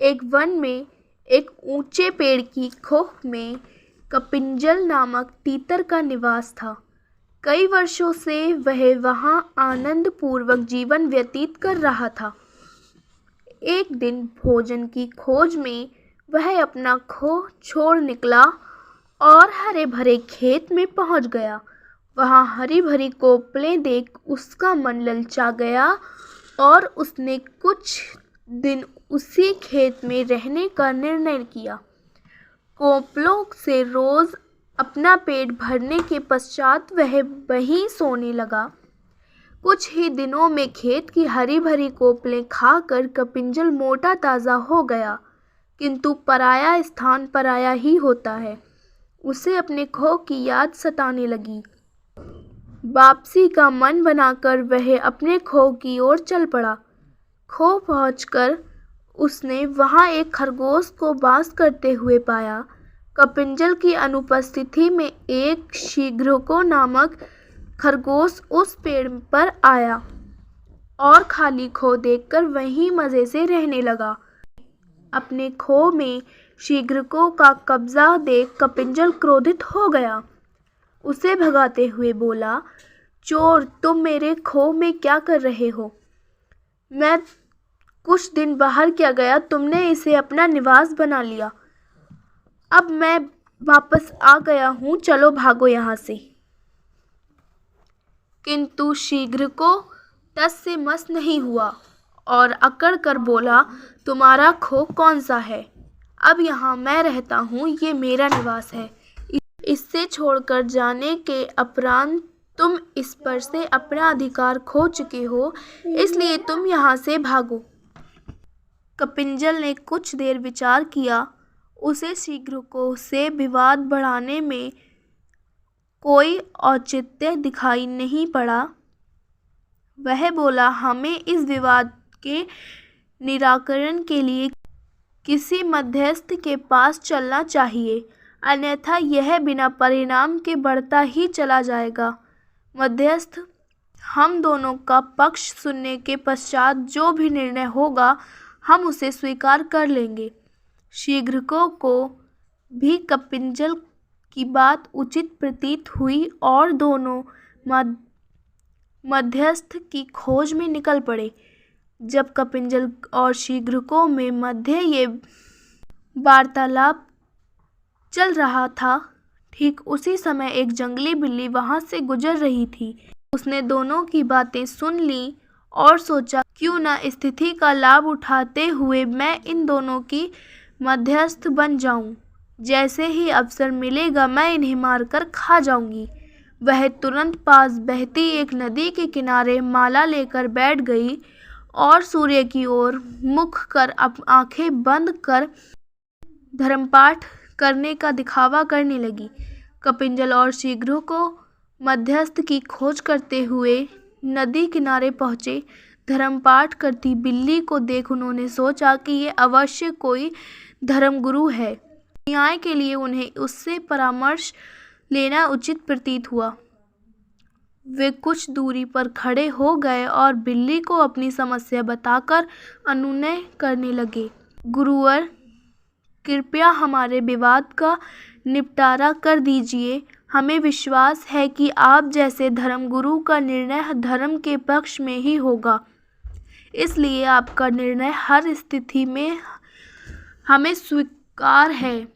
एक वन में एक ऊंचे पेड़ की खोह में कपिंजल नामक तीतर का निवास था। कई वर्षों से वह वहां आनंद पूर्वक जीवन व्यतीत कर रहा था। एक दिन भोजन की खोज में वह अपना खोह छोड़ निकला और हरे भरे खेत में पहुंच गया। वहां हरी भरी कोपलें देख उसका मन ललचा गया और उसने कुछ दिन उसी खेत में रहने का निर्णय किया। कोपलों से रोज अपना पेट भरने के पश्चात वह वहीं सोने लगा। कुछ ही दिनों में खेत की हरी भरी कोपलें खाकर कपिंजल मोटा ताज़ा हो गया। किंतु पराया स्थान पराया ही होता है। उसे अपने खोह की याद सताने लगी। वापसी का मन बनाकर वह अपने खोह की ओर चल पड़ा। खोह पहुंचकर उसने वहां एक खरगोश को बांस करते हुए पाया। कपिंजल की अनुपस्थिति में एक शीघ्रको नामक खरगोश उस पेड़ पर आया और खाली खोह देखकर वहीं मज़े से रहने लगा। अपने खोह में शीघ्रको का कब्जा देख कपिंजल क्रोधित हो गया। उसे भगाते हुए बोला, चोर, तुम मेरे खोह में क्या कर रहे हो? मैं कुछ दिन बाहर क्या गया, तुमने इसे अपना निवास बना लिया। अब मैं वापस आ गया हूँ, चलो भागो यहाँ से। किंतु शीघ्रको टस से मस नहीं हुआ और अकड़ कर बोला, तुम्हारा खोह कौन सा है? अब यहाँ मैं रहता हूँ, ये मेरा निवास है। इससे छोड़कर जाने के उपरांत तुम इस पर से अपना अधिकार खो चुके हो, इसलिए तुम यहाँ से भागो। कपिंजल ने कुछ देर विचार किया। उसे शीघ्रको से विवाद बढ़ाने में कोई औचित्य दिखाई नहीं पड़ा। वह बोला, हमें इस विवाद के निराकरण के लिए किसी मध्यस्थ के पास चलना चाहिए, अन्यथा यह बिना परिणाम के बढ़ता ही चला जाएगा। मध्यस्थ हम दोनों का पक्ष सुनने के पश्चात जो भी निर्णय होगा हम उसे स्वीकार कर लेंगे। शीघ्रको को भी कपिंजल की बात उचित प्रतीत हुई और दोनों मध्यस्थ की खोज में निकल पड़े। जब कपिंजल और शीघ्रको में मध्य ये वार्तालाप चल रहा था, ठीक उसी समय एक जंगली बिल्ली वहां से गुजर रही थी। उसने दोनों की बातें सुन ली और सोचा, क्यों न स्थिति का लाभ उठाते हुए मैं इन दोनों की मध्यस्थ बन जाऊं। जैसे ही अवसर मिलेगा मैं इन्हें मारकर खा जाऊंगी। वह तुरंत पास बहती एक नदी के किनारे माला लेकर बैठ गई और सूर्य की ओर मुख कर आंखें बंद कर धर्मपाठ करने का दिखावा करने लगी। कपिंजल और शीघ्रको मध्यस्थ की खोज करते हुए नदी किनारे पहुंचे। धर्मपाठ करती बिल्ली को देख उन्होंने सोचा कि ये अवश्य कोई धर्मगुरु है। न्याय के लिए उन्हें उससे परामर्श लेना उचित प्रतीत हुआ। वे कुछ दूरी पर खड़े हो गए और बिल्ली को अपनी समस्या बताकर अनुनय करने लगे। गुरुवर, कृपया हमारे विवाद का निपटारा कर दीजिए। हमें विश्वास है कि आप जैसे धर्मगुरु का निर्णय धर्म के पक्ष में ही होगा, इसलिए आपका निर्णय हर स्थिति में हमें स्वीकार है।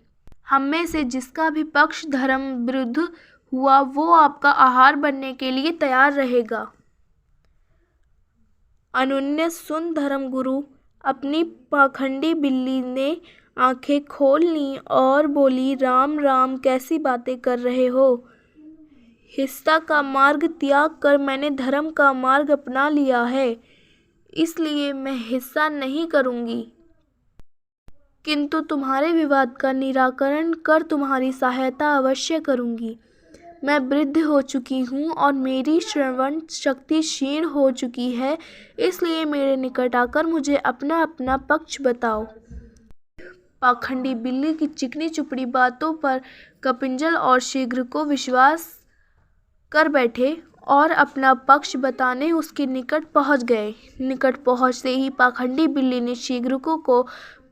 हम में से जिसका भी पक्ष धर्म विरुद्ध हुआ वो आपका आहार बनने के लिए तैयार रहेगा। अनुनय सुन धर्मगुरु अपनी पाखंडी बिल्ली ने आंखें खोल लीं और बोली, राम राम, कैसी बातें कर रहे हो? हिंसा का मार्ग त्याग कर मैंने धर्म का मार्ग अपना लिया है, इसलिए मैं हिंसा नहीं करूंगी, किंतु तुम्हारे विवाद का निराकरण कर तुम्हारी सहायता अवश्य करूंगी। मैं वृद्ध हो चुकी हूँ और मेरी श्रवण शक्ति क्षीण हो चुकी है, इसलिए मेरे निकट आकर मुझे अपना अपना पक्ष बताओ। पाखंडी बिल्ली की चिकनी चुपड़ी बातों पर कपिंजल और शीघ्रको विश्वास कर बैठे और अपना पक्ष बताने उसके निकट पहुंच गए। निकट पहुंचते ही पाखंडी बिल्ली ने शीघ्रको को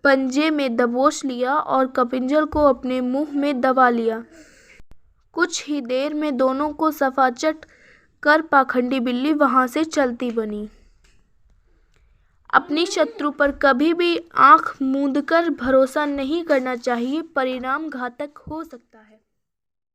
पंजे में दबोच लिया और कपिंजल को अपने मुंह में दबा लिया। कुछ ही देर में दोनों को सफाचट कर पाखंडी बिल्ली वहां से चलती बनी। अपनी शत्रु पर कभी भी आंख मूंदकर भरोसा नहीं करना चाहिए, परिणाम घातक हो सकता है।